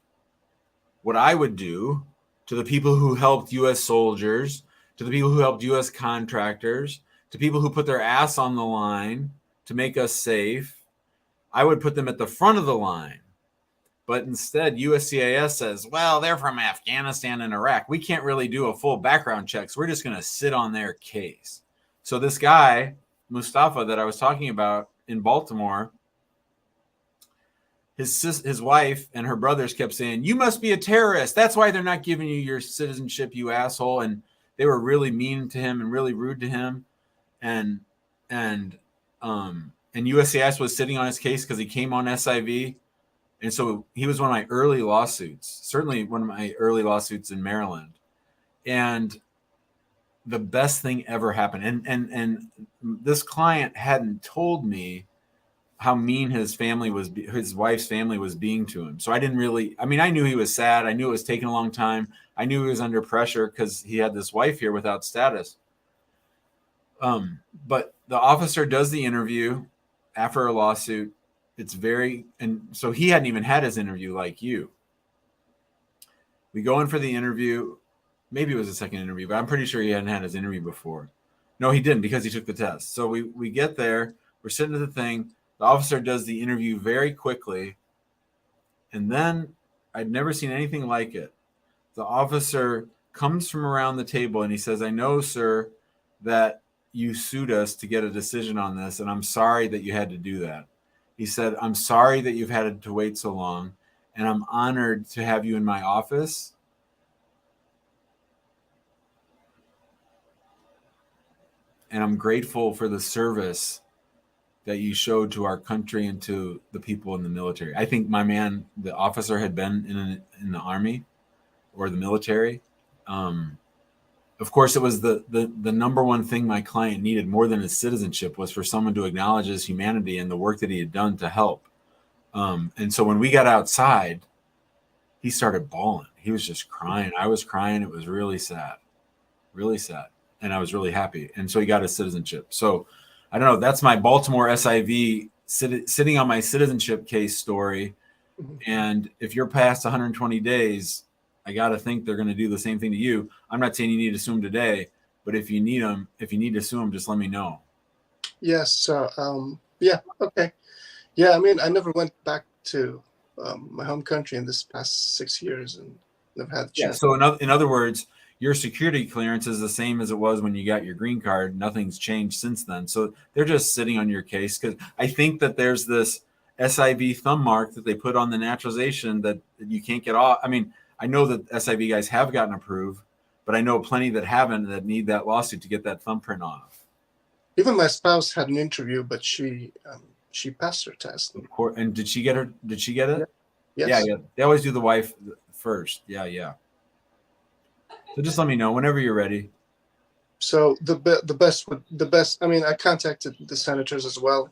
what I would do to the people who helped U.S. soldiers, to the people who helped U.S. contractors, to people who put their ass on the line to make us safe, I would put them at the front of the line. But instead, USCIS says, well, they're from Afghanistan and Iraq. We can't really do a full background check, so we're just going to sit on their case. So this guy, Mustafa, that I was talking about in Baltimore, his wife and her brothers kept saying, you must be a terrorist. That's why they're not giving you your citizenship, you asshole. And they were really mean to him and really rude to him. And USCIS was sitting on his case because he came on SIV. And so he was one of my early lawsuits, certainly one of my early lawsuits in Maryland. And the best thing ever happened. And this client hadn't told me how mean his wife's family was being to him. So I didn't really, I knew he was sad. I knew it was taking a long time. I knew he was under pressure because he had this wife here without status. But the officer does the interview after a lawsuit. And so he hadn't even had his interview like you. We go in for the interview. Maybe it was a second interview, but I'm pretty sure he hadn't had his interview before. No, he didn't because he took the test. So we get there. We're sitting at the thing. The officer does the interview very quickly. And then I'd never seen anything like it. The officer comes from around the table and he says, I know, sir, that you sued us to get a decision on this, and I'm sorry that you had to do that. He said, I'm sorry that you've had to wait so long, and I'm honored to have you in my office. And I'm grateful for the service that you showed to our country and to the people in the military. I think my man, the officer, had been in the Army or the military. Of course, it was the number one thing my client needed more than his citizenship was for someone to acknowledge his humanity and the work that he had done to help. And so when we got outside, he started bawling. He was just crying. I was crying. It was really sad, really sad. And I was really happy. And so he got his citizenship. So I don't know. That's my Baltimore SIV sitting on my citizenship case story. And if you're past 120 days, I got to think they're going to do the same thing to you. I'm not saying you need to sue them today, but if you need to sue them, just let me know. Yes. Yeah. Okay. Yeah. I mean, I never went back to my home country in this past 6 years and never had the chance. Yeah. So in other words, your security clearance is the same as it was when you got your green card. Nothing's changed since then. So they're just sitting on your case because I think that there's this SIV thumb mark that they put on the naturalization that you can't get off. I mean, I know that SIV guys have gotten approved, but I know plenty that haven't that need that lawsuit to get that thumbprint off. Even my spouse had an interview, but she passed her test. Of course. And did she get it? Yes. Yeah. They always do the wife first. Yeah. So just let me know whenever you're ready. So the best. I mean, I contacted the senators as well,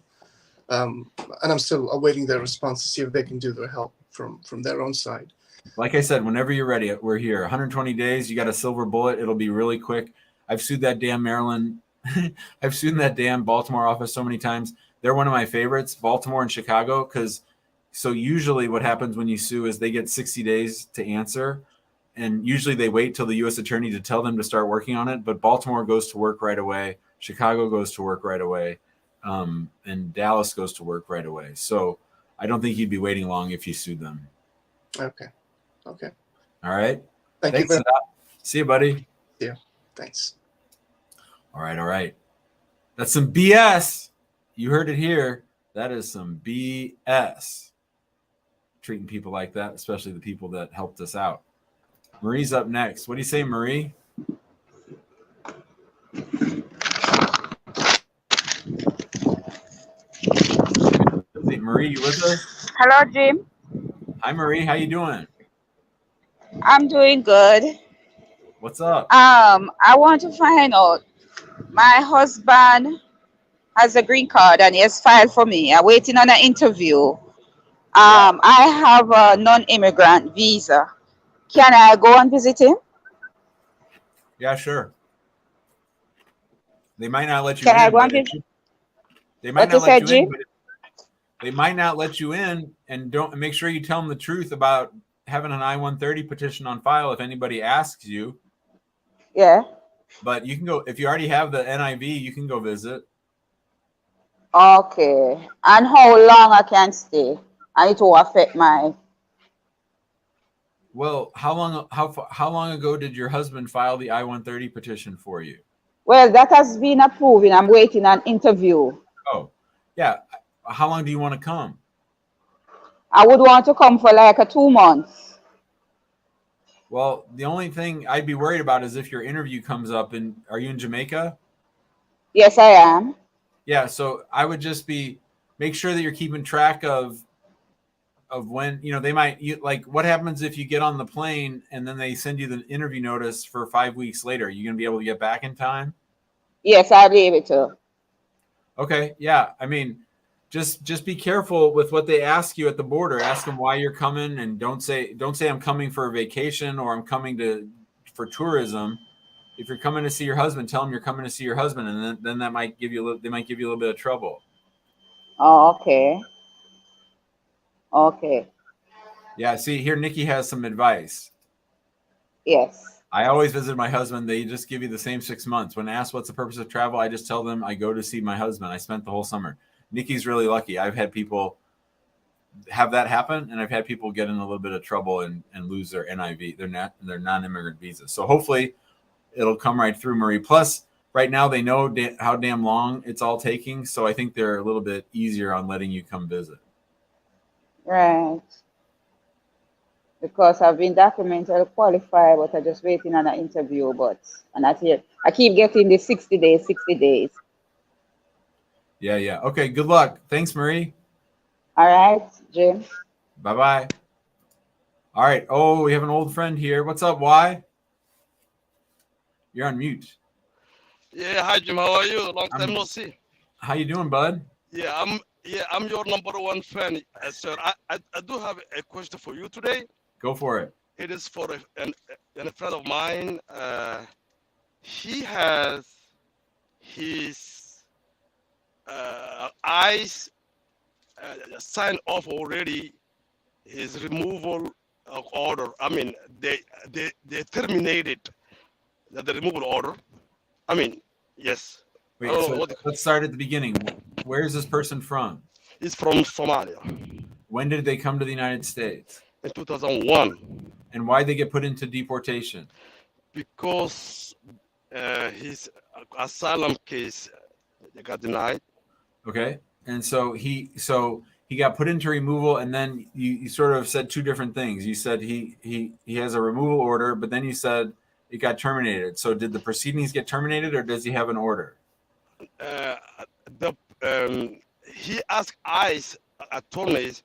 and I'm still awaiting their response to see if they can do their help from their own side. Like I said, whenever you're ready, we're here. 120 days. You got a silver bullet. It'll be really quick. I've sued that damn Maryland. I've sued that damn Baltimore office so many times. They're one of my favorites, Baltimore and Chicago, because so usually what happens when you sue is they get 60 days to answer. And usually they wait till the U.S. attorney to tell them to start working on it. But Baltimore goes to work right away. Chicago goes to work right away. And Dallas goes to work right away. So I don't think you'd be waiting long if you sued them. Okay. All right. Thanks. You. See you, buddy. Yeah. Thanks. All right. That's some BS. You heard it here. That is some BS. Treating people like that, especially the people that helped us out. Marie's up next. What do you say, Marie? Marie, you with us? Hello, Jim. Hi, Marie. How you doing? I'm doing good. What's up? I want to find out. My husband has a green card and he has filed for me. I'm waiting on an interview. I have a non-immigrant visa. Can I go and visit him? Yeah, sure. They might not let you Can in. I go and visit? They might What not let you you said, in, Jim? but they might not let you in, and don't make sure you tell them the truth about having an I-130 petition on file if anybody asks you. Yeah. But you can go if you already have the NIV, you can go visit. Okay. And how long I can stay? And it will affect my. Well, how long ago did your husband file the I-130 petition for you? Well, that has been approved and I'm waiting on interview. Oh, yeah. How long do you want to come? I would want to come for like 2 months. Well, the only thing I'd be worried about is if your interview comes up and are you in Jamaica? Yes, I am. Yeah, so I would just make sure that you're keeping track of when, they might like what happens if you get on the plane and then they send you the interview notice for 5 weeks later. Are you going to be able to get back in time? Yes, I'll be able to. Okay, yeah. I mean, just be careful with what they ask you at the border. Ask them why you're coming, and don't say I'm coming for a vacation or I'm coming for tourism. If you're coming to see your husband, tell them you're coming to see your husband, and then that might give you they might give you a little bit of trouble. Oh, okay. Okay. Yeah, see here, Nikki has some advice. Yes. I always visit my husband. They just give you the same 6 months. When asked what's the purpose of travel, I just tell them I go to see my husband. I spent the whole summer. Nikki's really lucky. I've had people have that happen, and I've had people get in a little bit of trouble and lose their NIV, their non-immigrant visa. So hopefully it'll come right through, Marie. Plus, right now they know how damn long it's all taking, so I think they're a little bit easier on letting you come visit. Right. Because I've been documented qualified, but I'm just waiting on an interview. And I keep getting the 60 days, 60 days. Yeah. Okay, good luck. Thanks, Marie. All right, Jim. Bye-bye. All right. Oh, we have an old friend here. What's up, Y? You're on mute. Yeah, hi Jim. How are you? Long time no see. How you doing, bud? Yeah, I'm your number one fan, sir. I do have a question for you today. Go for it. It is for a friend of mine. He has his eyes signed off already. His removal order. I mean, they terminated the removal order. I mean, yes. Wait, so let's start at the beginning. Where is this person from? He's from Somalia. When did they come to the United States? In 2001. And why did they get put into deportation? Because his asylum case got denied. Okay. And so he got put into removal, and then you sort of said two different things. You said he has a removal order, but then you said it got terminated. So did the proceedings get terminated, or does he have an order? He asked ICE attorneys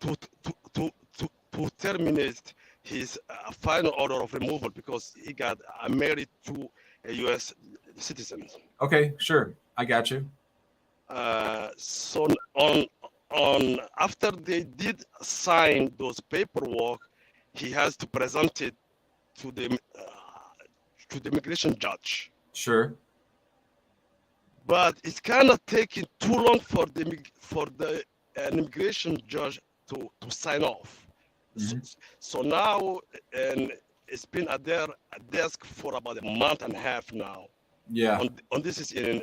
to terminate his final order of removal because he got married to a U.S. citizen. Okay, sure, I got you. So on after they did sign those paperwork, he has to present it to the immigration judge. Sure. But it's kind of taking too long for the immigration judge to sign off. Mm-hmm. So now, and it's been at their desk for about a month and a half now. Yeah. On this is in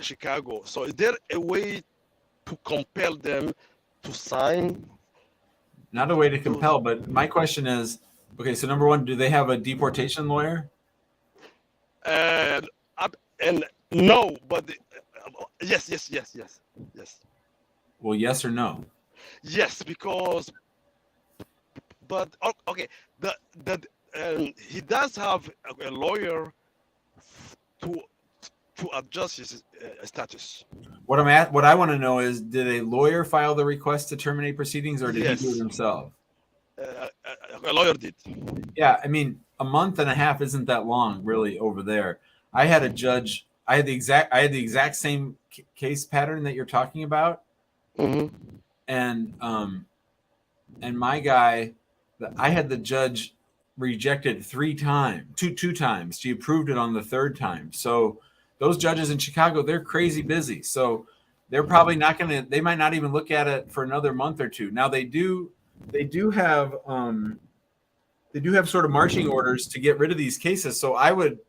Chicago. So is there a way to compel them to sign? Not a way to compel, but my question is, okay, so number one, do they have a deportation lawyer? And no, but yes. Well, yes or no? Yes, because, but okay, he does have a lawyer to adjust his status. What I want to know is, did a lawyer file the request to terminate proceedings, or did he do it himself? A lawyer did. Yeah, I mean, a month and a half isn't that long, really, over there. I had a judge. I had the exact same case pattern that you're talking about, mm-hmm. and my guy, I had the judge rejected two times. She approved it on the third time. So those judges in Chicago, they're crazy busy. So they're probably not going to. They might not even look at it for another month or two. Now they do have sort of marching orders to get rid of these cases. So I would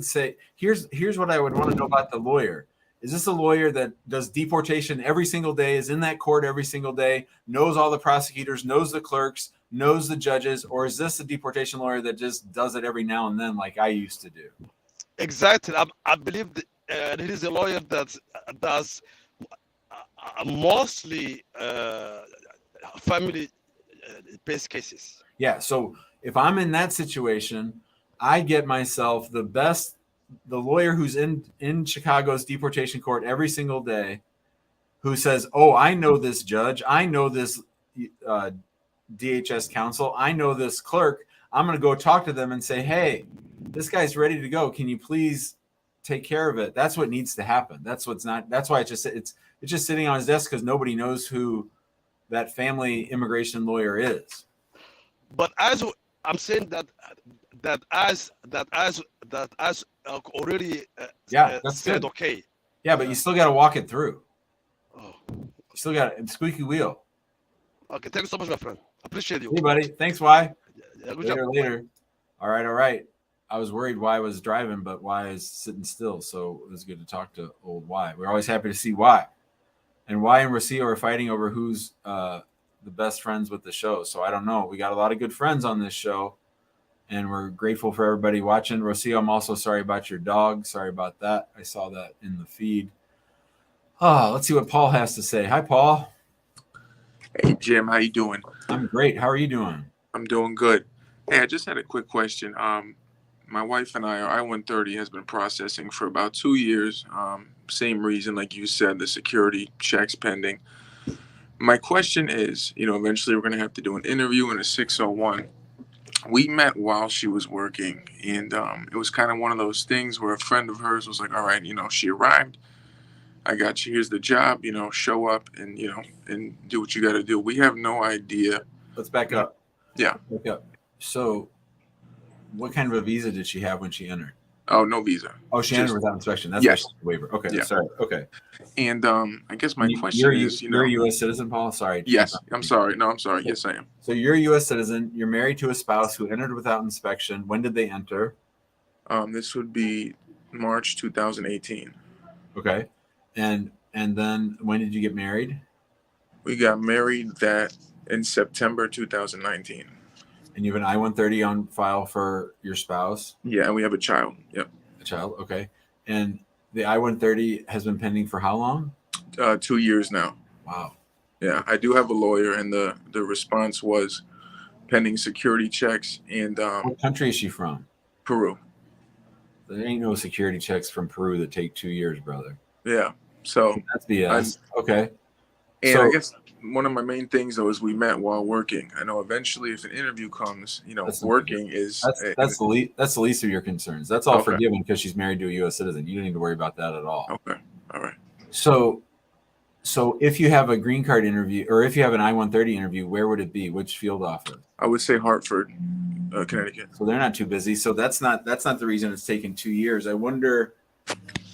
say, here's what I would want to know about the lawyer. Is this a lawyer that does deportation every single day, is in that court every single day, knows all the prosecutors, knows the clerks, knows the judges, or is this a deportation lawyer that just does it every now and then like I used to do? Exactly. I believe that it is a lawyer that does mostly family-based cases. Yeah, so if I'm in that situation, I get myself the lawyer who's in Chicago's deportation court every single day, who says, oh, I know this judge, I know this DHS counsel, I know this clerk. I'm going to go talk to them and say, hey, this guy's ready to go. Can you please take care of it? That's what needs to happen. That's why it's just sitting on his desk, because nobody knows who that family immigration lawyer is. But as I'm saying that as already that's said, good. Okay. Yeah, but you still got to walk it through. Oh. You still got a squeaky wheel. Okay, thank you so much, my friend. Appreciate you. Hey, buddy. Thanks, Y. Yeah, good job. Later. All right. I was worried Y was driving, but Y is sitting still, so it was good to talk to old Y. We're always happy to see Y. And Y and Rocio are fighting over who's the best friends with the show. So I don't know. We got a lot of good friends on this show, and we're grateful for everybody watching. Rocio, I'm also sorry about your dog. Sorry about that. I saw that in the feed. Let's see what Paul has to say. Hi, Paul. Hey, Jim, how you doing? I'm great. How are you doing? I'm doing good. Hey, I just had a quick question. My wife and our I-130 has been processing for about 2 years. Same reason, like you said, the security checks pending. My question is, eventually we're going to have to do an interview in a 601. We met while she was working, and it was kind of one of those things where a friend of hers was like, all right, she arrived. I got you. Here's the job, show up and, and do what you got to do. We have no idea. Let's back up. Yeah. Back up. So what kind of a visa did she have when she entered? Oh, no visa. Oh, she entered without inspection. That's yes. why she's a waiver. Okay. Yeah. Sorry. Okay. And I guess my question is, you're a U.S. citizen, Paul? Sorry. Yes. I'm sorry. No, I'm sorry. Yes, I am. So you're a U.S. citizen. You're married to a spouse who entered without inspection. When did they enter? This would be March 2018. Okay. And then when did you get married? We got married that in September 2019. And you have an I-130 on file for your spouse? Yeah, and we have a child. Yep. A child, okay. And the I-130 has been pending for how long? 2 years now. Wow. Yeah, I do have a lawyer, and the response was pending security checks. And what country is she from? Peru. There ain't no security checks from Peru that take 2 years, brother. Yeah, so that's BS. Okay. And so, I guess one of my main things though is we met while working. I know eventually if an interview comes, working is that's the least of your concerns. That's all forgiven because she's married to a U.S. citizen. You don't need to worry about that at all. Okay. All right. So if you have a green card interview or if you have an I-130 interview, where would it be? Which field office? I would say Hartford, Connecticut. So they're not too busy. So that's not the reason it's taken 2 years. I wonder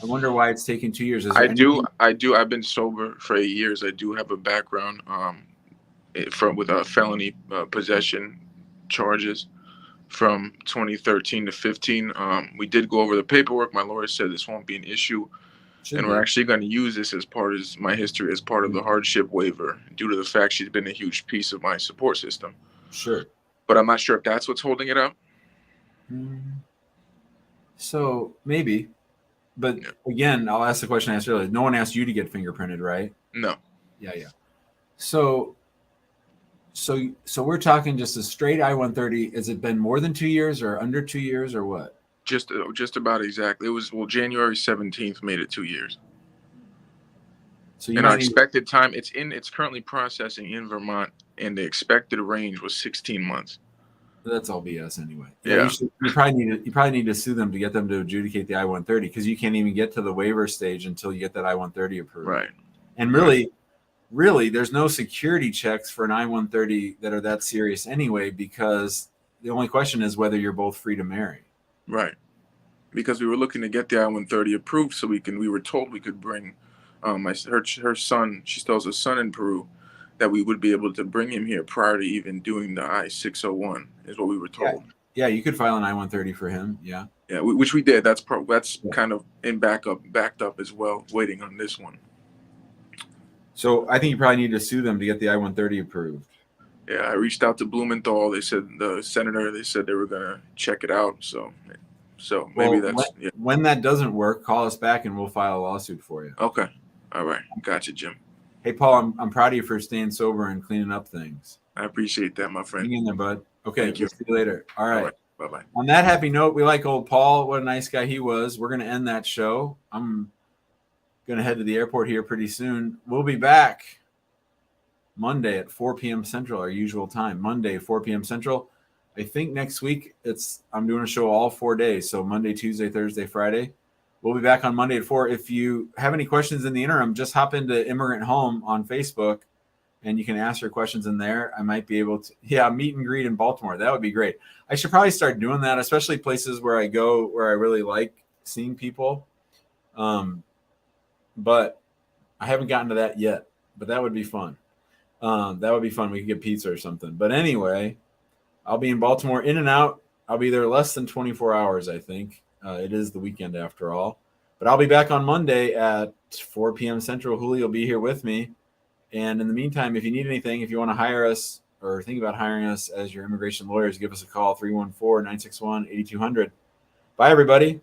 why it's taken 2 years. I do. I've been sober for 8 years. I do have a background with felony possession charges from 2013 to 15. We did go over the paperwork. My lawyer said this won't be an issue. And we're actually going to use this as part of my history, as part of the hardship waiver, due to the fact she's been a huge piece of my support system. Sure. But I'm not sure if that's what's holding it up. So maybe. But again, I'll ask the question I asked earlier. No one asked you to get fingerprinted, right? No. Yeah. So we're talking just a straight I-130. Has it been more than 2 years or under 2 years or what? Just about exactly. It was January 17th made it 2 years. So our expected time, it's currently processing in Vermont, and the expected range was 16 months. That's all BS anyway. Yeah. You probably need to sue them to get them to adjudicate the I-130 because you can't even get to the waiver stage until you get that I-130 approved. Right. And really, there's no security checks for an I-130 that are that serious anyway, because the only question is whether you're both free to marry. Right. Because we were looking to get the I-130 approved so we were told we could bring her son, she still has a son in Peru, that we would be able to bring him here prior to even doing the I-601 is what we were told. Yeah, you could file an I-130 for him. Yeah. Yeah, which we did. That's kind of backed up as well, waiting on this one. So I think you probably need to sue them to get the I-130 approved. Yeah, I reached out to Blumenthal. They said the senator. They said they were gonna check it out. So maybe when that doesn't work, call us back and we'll file a lawsuit for you. Okay. All right. Gotcha, Jim. Hey, Paul, I'm proud of you for staying sober and cleaning up things. I appreciate that, my friend. Hang in there, bud. Okay, Thank you. See you later. All right. Bye-bye. On that happy note, we like old Paul. What a nice guy he was. We're going to end that show. I'm going to head to the airport here pretty soon. We'll be back Monday at 4 p.m. Central, our usual time. Monday, 4 p.m. Central. I think next week I'm doing a show all 4 days. So Monday, Tuesday, Thursday, Friday. We'll be back on Monday at 4. If you have any questions in the interim, just hop into Immigrant Home on Facebook and you can ask your questions in there. I might be able to, meet and greet in Baltimore. That would be great. I should probably start doing that, especially places where I go where I really like seeing people. But I haven't gotten to that yet, but that would be fun. We could get pizza or something. But anyway, I'll be in Baltimore, in and out. I'll be there less than 24 hours, I think. It is the weekend after all. But I'll be back on Monday at 4 p.m. Central. Julio will be here with me. And in the meantime, if you need anything, if you want to hire us or think about hiring us as your immigration lawyers, give us a call, 314-961-8200. Bye, everybody.